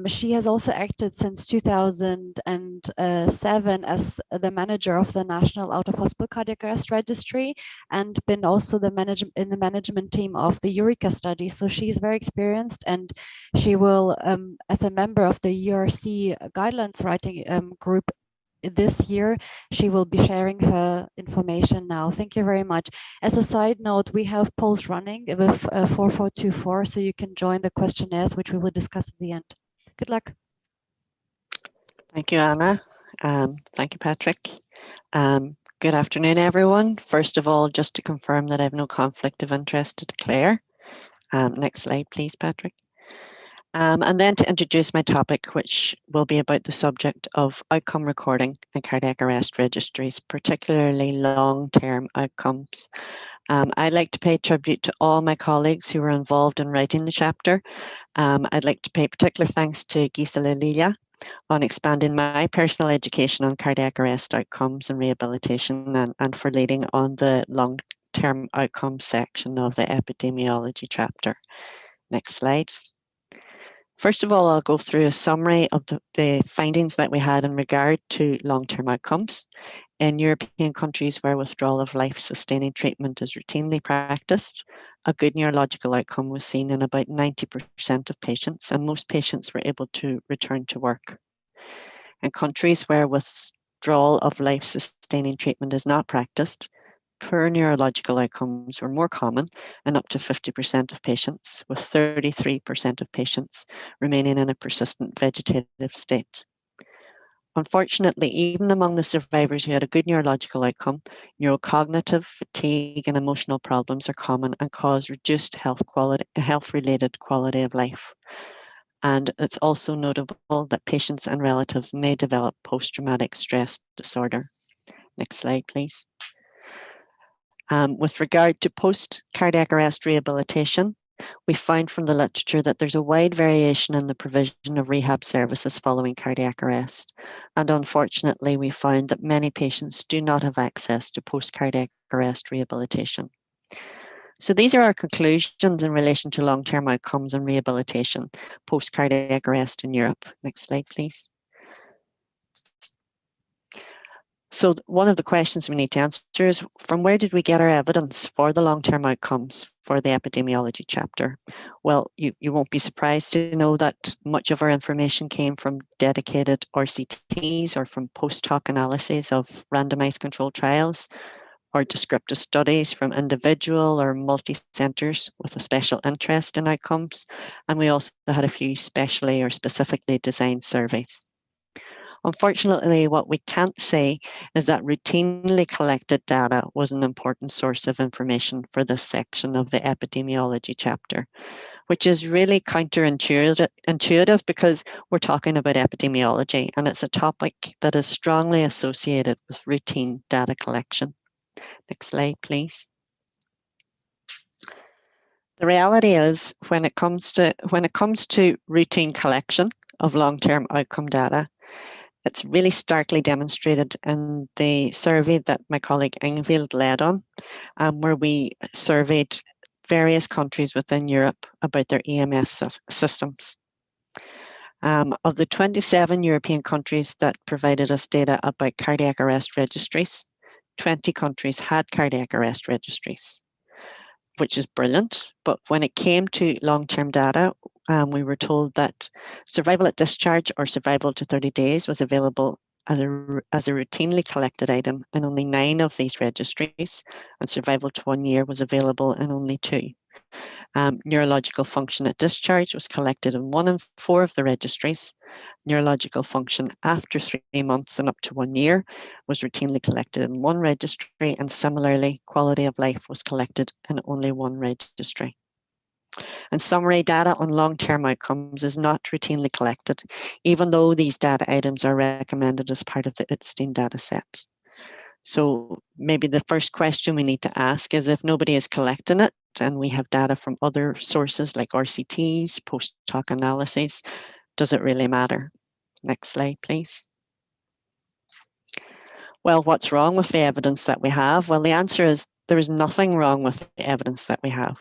Speaker 3: She has also acted since 2007 as the manager of the National Out-of-Hospital Cardiac Arrest Registry and been also in the management team of the Eureka study. So she's very experienced, and she will, as a member of the ERC guidelines writing group this year, she will be sharing her information now. Thank you very much. As a side note, we have polls running with 4424, so you can join the questionnaires, which we will discuss at the end. Good luck.
Speaker 6: Thank you, Anna. Thank you, Patrick. Good afternoon, everyone. First of all, just to confirm that I have no conflict of interest to declare. Next slide, please, Patrick. And then to introduce my topic, which will be about the subject of outcome recording and cardiac arrest registries, particularly long-term outcomes. I'd like to pay tribute to all my colleagues who were involved in writing the chapter. I'd like to pay particular thanks to Gisela Lilia on expanding my personal education on cardiac arrest outcomes and rehabilitation, and for leading on the long-term outcomes section of the epidemiology chapter. Next slide. First of all, I'll go through a summary of the findings that we had in regard to long-term outcomes. In European countries where withdrawal of life-sustaining treatment is routinely practiced, a good neurological outcome was seen in about 90% of patients, and most patients were able to return to work. In countries where withdrawal of life-sustaining treatment is not practiced, poor neurological outcomes were more common in up to 50% of patients, with 33% of patients remaining in a persistent vegetative state. Unfortunately, even among the survivors who had a good neurological outcome, neurocognitive, fatigue, and emotional problems are common and cause reduced health-related quality of life. And it's also notable that patients and relatives may develop post-traumatic stress disorder. Next slide, please. With regard to post-cardiac arrest rehabilitation, we find from the literature that there's a wide variation in the provision of rehab services following cardiac arrest. And unfortunately, we find that many patients do not have access to post-cardiac arrest rehabilitation. So these are our conclusions in relation to long-term outcomes and rehabilitation post-cardiac arrest in Europe. Next slide, please. So one of the questions we need to answer is, from where did we get our evidence for the long-term outcomes for the epidemiology chapter? Well, you won't be surprised to know that much of our information came from dedicated RCTs or from post-hoc analyses of randomized controlled trials, or descriptive studies from individual or multi-centres with a special interest in outcomes. And we also had a few specially or specifically designed surveys. Unfortunately, what we can't say is that routinely collected data was an important source of information for this section of the epidemiology chapter, which is really counterintuitive because we're talking about epidemiology and it's a topic that is strongly associated with routine data collection. Next slide, please. The reality is, when it comes to routine collection of long-term outcome data, it's really starkly demonstrated in the survey that my colleague Ingvild led on, where we surveyed various countries within Europe about their EMS systems. Of the 27 European countries that provided us data about cardiac arrest registries, 20 countries had cardiac arrest registries, which is brilliant. But when it came to long-term data, we were told that survival at discharge or survival to 30 days was available as a routinely collected item in only 9 of these registries, and survival to 1 year was available in only 2. Neurological function at discharge was collected in 1 in 4 of the registries. Neurological function after 3 months and up to 1 year was routinely collected in 1 registry, and similarly, quality of life was collected in only 1 registry. In summary, data on long-term outcomes is not routinely collected, even though these data items are recommended as part of the ITSTEAM data set. So maybe the first question we need to ask is, if nobody is collecting it and we have data from other sources like RCTs, post-hoc analyses, does it really matter? Next slide, please. Well, what's wrong with the evidence that we have? Well, the answer is there is nothing wrong with the evidence that we have.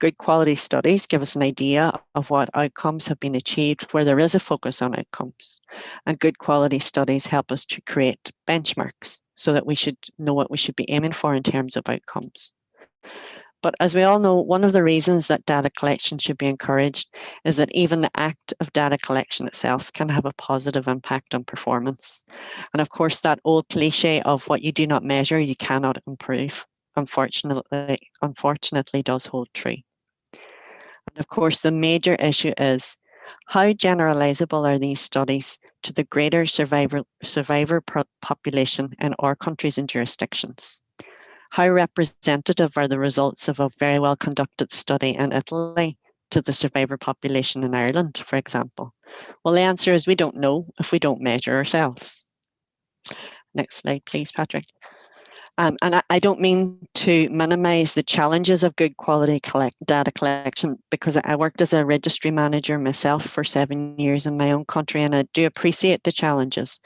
Speaker 6: Good quality studies give us an idea of what outcomes have been achieved where there is a focus on outcomes. And good quality studies help us to create benchmarks so that we should know what we should be aiming for in terms of outcomes. But as we all know, one of the reasons that data collection should be encouraged is that even the act of data collection itself can have a positive impact on performance. And of course, that old cliche of what you do not measure, you cannot improve, unfortunately does hold true. And of course, the major issue is, how generalizable are these studies to the greater survivor population in our countries and jurisdictions? How representative are the results of a very well conducted study in Italy to the survivor population in Ireland, for example? Well, the answer is we don't know if we don't measure ourselves. Next slide, please, Patrick. And I don't mean to minimize the challenges of good quality data collection, because I worked as a registry manager myself for 7 years in my own country, and I do appreciate the challenges.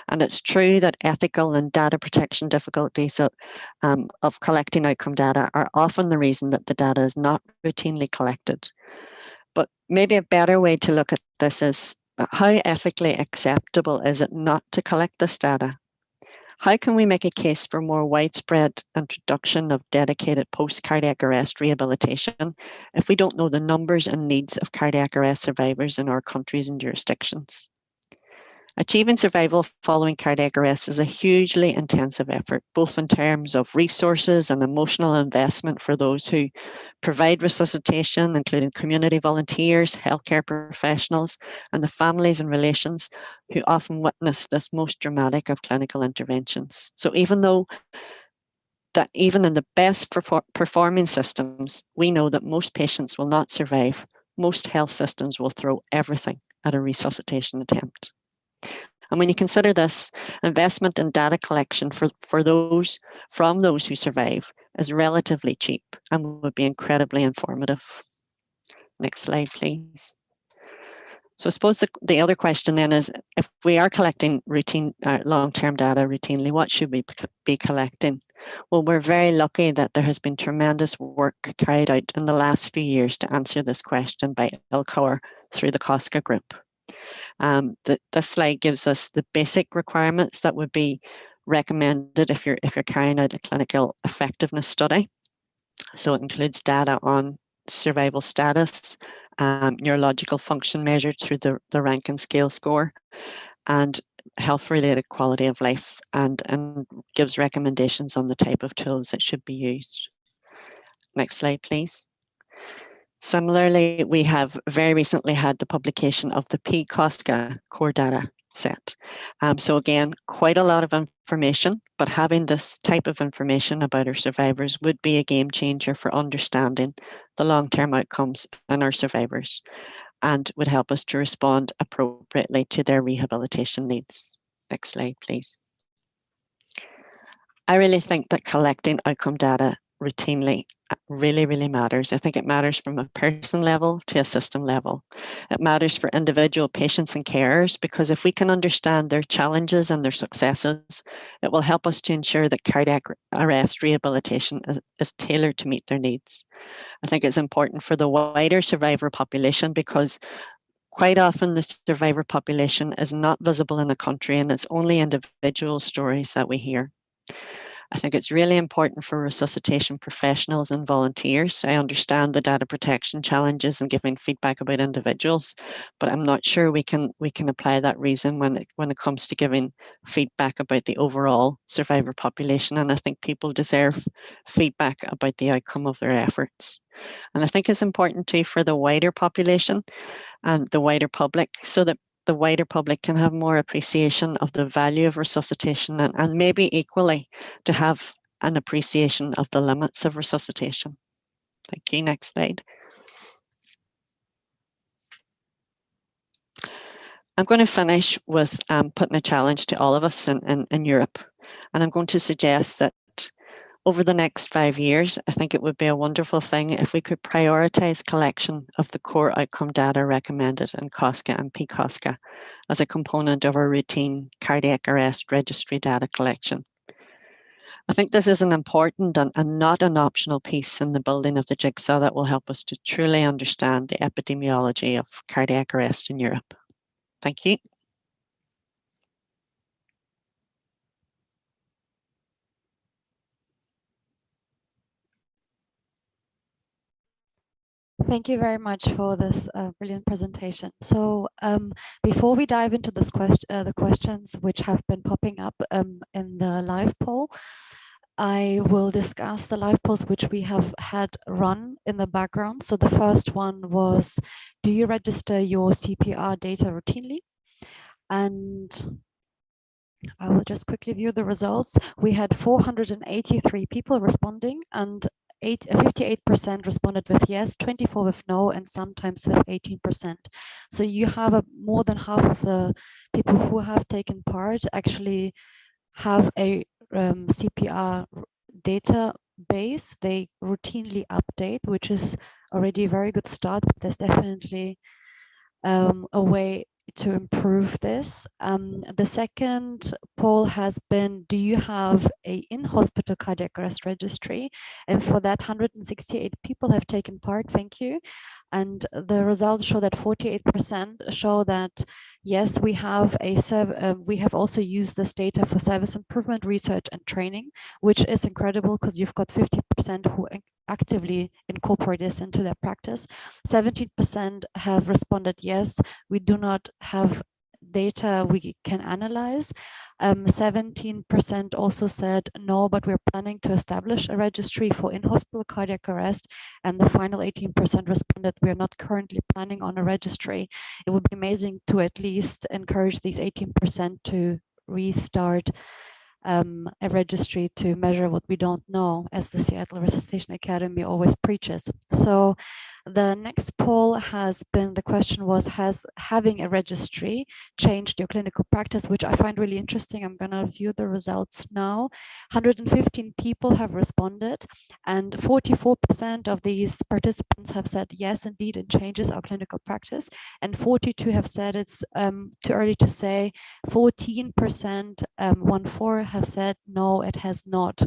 Speaker 6: And it's true that ethical and data protection difficulties of collecting outcome data are often the reason that the data is not routinely collected. But maybe a better way to look at this is, how ethically acceptable is it not to collect this data? How can we make a case for more widespread introduction of dedicated post-cardiac arrest rehabilitation if we don't know the numbers and needs of cardiac arrest survivors in our countries and jurisdictions? Achieving survival following cardiac arrest is a hugely intensive effort, both in terms of resources and emotional investment for those who provide resuscitation, including community volunteers, healthcare professionals, and the families and relations who often witness this most dramatic of clinical interventions. So even in the best performing systems, we know that most patients will not survive. Most health systems will throw everything at a resuscitation attempt. And when you consider this, investment in data collection from those who survive is relatively cheap and would be incredibly informative. Next slide, please. So I suppose the other question then is, if we are collecting routine long-term data routinely, what should we be collecting? Well, we're very lucky that there has been tremendous work carried out in the last few years to answer this question by ILCOR through the COSCA group. This slide gives us the basic requirements that would be recommended if you're carrying out a clinical effectiveness study. So it includes data on survival status, neurological function measured through the Rankin Scale score, and health-related quality of life, and gives recommendations on the type of tools that should be used. Next slide, please. Similarly, we have very recently had the publication of the PCOSCA core data set. So again, quite a lot of information, but having this type of information about our survivors would be a game changer for understanding the long-term outcomes in our survivors, and would help us to respond appropriately to their rehabilitation needs. Next slide, please. I really think that collecting outcome data routinely really matters. I think it matters from a person level to a system level. It matters for individual patients and carers, because if we can understand their challenges and their successes, it will help us to ensure that cardiac arrest rehabilitation is tailored to meet their needs. I think it's important for the wider survivor population, because quite often the survivor population is not visible in the country, and it's only individual stories that we hear. I think it's really important for resuscitation professionals and volunteers. I understand the data protection challenges and giving feedback about individuals, but I'm not sure we can apply that reason when it comes to giving feedback about the overall survivor population. And I think people deserve feedback about the outcome of their efforts. And I think it's important too for the wider population and the wider public, so that the wider public can have more appreciation of the value of resuscitation, and maybe equally to have an appreciation of the limits of resuscitation. Thank you. Next slide. I'm going to finish with putting a challenge to all of us in Europe. And I'm going to suggest that over the next 5 years, I think it would be a wonderful thing if we could prioritise collection of the core outcome data recommended in COSCA and PCOSCA as a component of our routine cardiac arrest registry data collection. I think this is an important and not an optional piece in the building of the jigsaw that will help us to truly understand the epidemiology of cardiac arrest in Europe. Thank you.
Speaker 3: Thank you very much for this brilliant presentation. So before we dive into this the questions which have been popping up in the live poll, I will discuss the live polls which we have had run in the background. So the first one was, do you register your CPR data routinely? And I will just quickly view the results. We had 483 people responding, and 58% responded with yes, 24 with no, and sometimes with 18%. So you have more than half of the people who have taken part actually have a CPR database they routinely update, which is already a very good start, but there's definitely a way to improve this. The second poll has been, do you have a in-hospital cardiac arrest registry? And for that, 168 people have taken part, thank you. And the results show that 48% show that, yes, we have we have also used this data for service improvement research and training, which is incredible because you've got 50% who actively incorporate this into their practice. 17% have responded yes, we do not have data we can analyze. 17% also said no, but we're planning to establish a registry for in-hospital cardiac arrest. And the final 18% responded, we're not currently planning on a registry. It would be amazing to at least encourage these 18% to restart a registry to measure what we don't know, as the Seattle Resuscitation Academy always preaches. So the next poll has been, the question was, has having a registry changed your clinical practice, which I find really interesting. I'm going to view the results now. 115 people have responded, and 44% of these participants have said yes, indeed, it changes our clinical practice, and 42 have said it's too early to say. 14%, 1/4, have said no, it has not.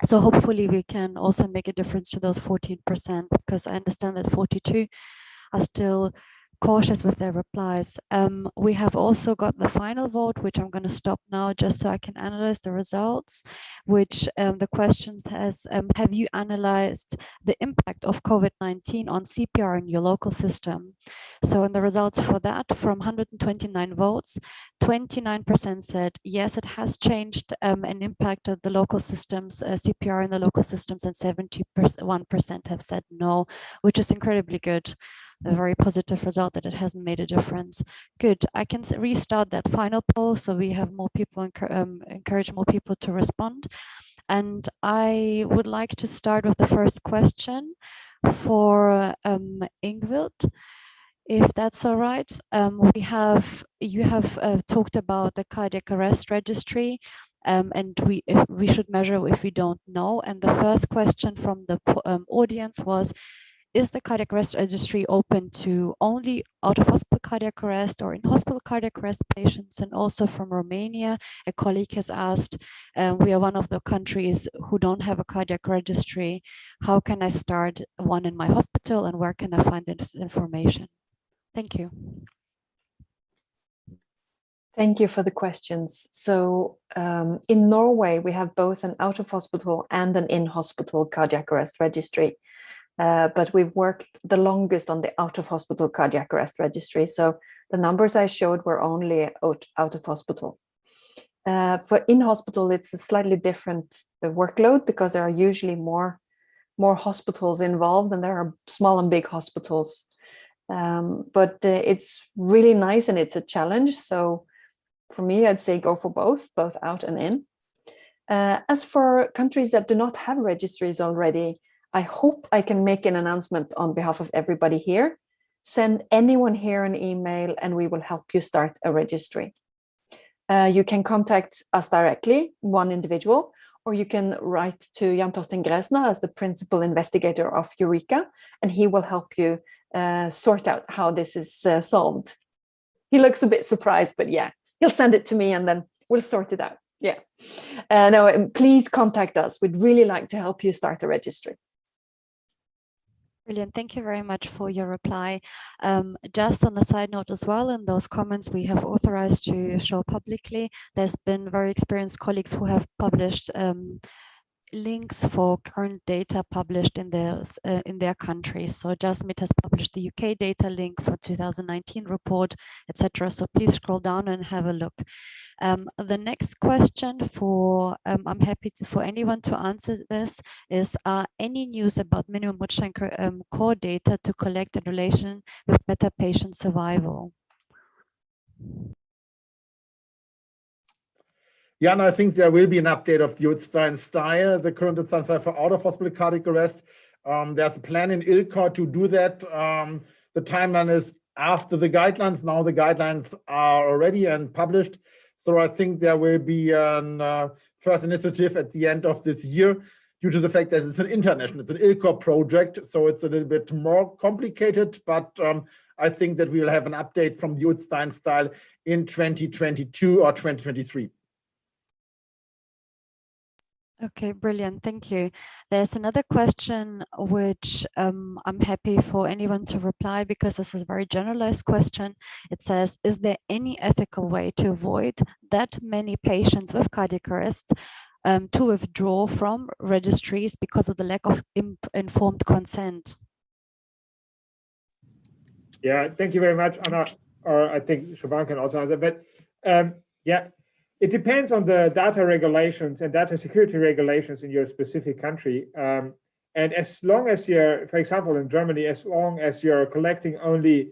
Speaker 3: So hopefully we can also make a difference to those 14%, because I understand that 42 are still cautious with their replies. We have also got the final vote, which I'm going to stop now just so I can analyze the results, which the question says, have you analyzed the impact of COVID-19 on CPR in your local system? So in the results for that, from 129 votes, 29% said yes, it has changed and impacted the local systems, CPR in the local systems, and 71% have said no, which is incredibly good. A very positive result that it hasn't made a difference. Good. I can restart that final poll so we have more people, encourage more people to respond. And I would like to start with the first question for Ingvild, if that's all right. You have talked about the cardiac arrest registry, and we should measure if we don't know. And the first question from the audience was, is the cardiac arrest registry open to only out-of-hospital cardiac arrest or in-hospital cardiac arrest patients? And also from Romania, a colleague has asked, we are one of the countries who don't have a cardiac registry. How can I start one in my hospital, and where can I find this information? Thank you.
Speaker 4: Thank you for the questions. So in Norway, we have both an out-of-hospital and an in-hospital cardiac arrest registry. But we've worked the longest on the out-of-hospital cardiac arrest registry. So the numbers I showed were only out of hospital. For in-hospital, it's a slightly different workload, because there are usually more hospitals involved, and there are small and big hospitals. But it's really nice, and it's a challenge. So for me, I'd say go for both out and in. As for countries that do not have registries already, I hope I can make an announcement on behalf of everybody here. Send anyone here an email and we will help you start a registry. You can contact us directly, one individual, or you can write to Jan Torsten Gresna as the principal investigator of Eureka, and he will help you sort out how this is solved. He looks a bit surprised, but yeah, he'll send it to me and then we'll sort it out. Yeah. No, please contact us. We'd really like to help you start a registry.
Speaker 3: Brilliant. Thank you very much for your reply. Just on the side note as well, in those comments we have authorized to show publicly, there's been very experienced colleagues who have published links for current data published in their countries. So Jasmine has published the UK data link for 2019 report, etc. So please scroll down and have a look. The next question for I'm happy for anyone to answer this is, any news about minimum Mutschenk core data to collect in relation with better patient survival?
Speaker 1: Yeah, and I think there will be an update of the Utstein style, the current Utstein style for out-of-hospital cardiac arrest. There's a plan in Eureka to do that. The timeline is after the guidelines. Now the guidelines are already and published. So I think there will be a first initiative at the end of this year, due to the fact that it's an international, it's an Eureka project. So it's a little bit more complicated, but I think that we will have an update from the Utstein style in 2022 or 2023.
Speaker 3: Okay, brilliant. Thank you. There's another question which I'm happy for anyone to reply, because this is a very generalized question. It says, is there any ethical way to avoid that many patients with cardiac arrest to withdraw from registries because of the lack of informed consent?
Speaker 5: Yeah, thank you very much, Anna. Or I think Siobhan can also answer, but yeah. It depends on the data regulations and data security regulations in your specific country. And as long as you're, for example, in Germany, as long as you're collecting only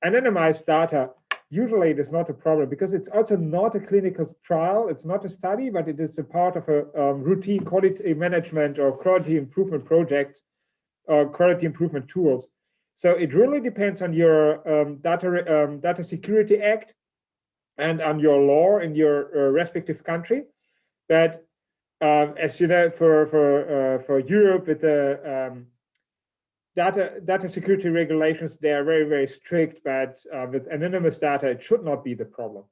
Speaker 5: anonymized data, usually it is not a problem because it's also not a clinical trial. It's not a study, but it is a part of a routine quality management or quality improvement project or quality improvement tools. So it really depends on your Data Security Act and on your law in your respective country. But as you know, for Europe, with the data security regulations, they are very, very strict, but with anonymous data, it should not be the problem.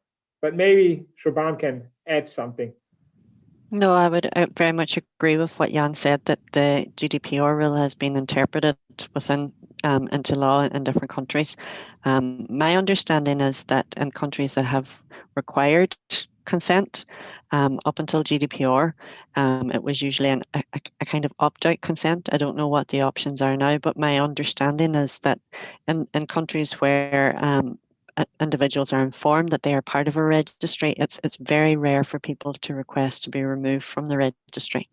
Speaker 5: But maybe Shoban can add something.
Speaker 6: No, I would very much agree with what Jan said, that the GDPR rule has been interpreted into law in different countries. My understanding is that in countries that have required consent up until GDPR, it was usually a kind of opt-out consent. I don't know what the options are now, but my understanding is that in countries where individuals are informed that they are part of a registry, it's very rare for people to request to be removed from the registry.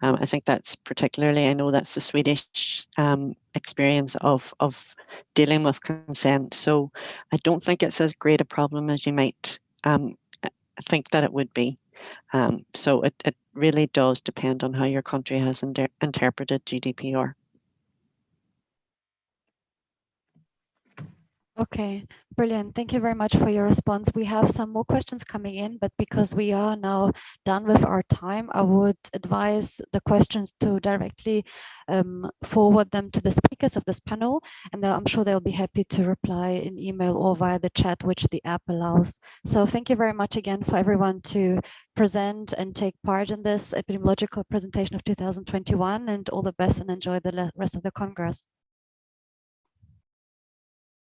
Speaker 6: I think that's particularly, I know that's the Swedish experience of dealing with consent. So I don't think it's as great a problem as you might think that it would be. So it really does depend on how your country has interpreted GDPR.
Speaker 3: Okay, brilliant. Thank you very much for your response. We have some more questions coming in, but because we are now done with our time, I would advise the questions to directly forward them to the speakers of this panel, and I'm sure they'll be happy to reply in email or via the chat, which the app allows. So thank you very much again for everyone to present and take part in this epidemiological presentation of 2021, and all the best and enjoy the rest of the Congress.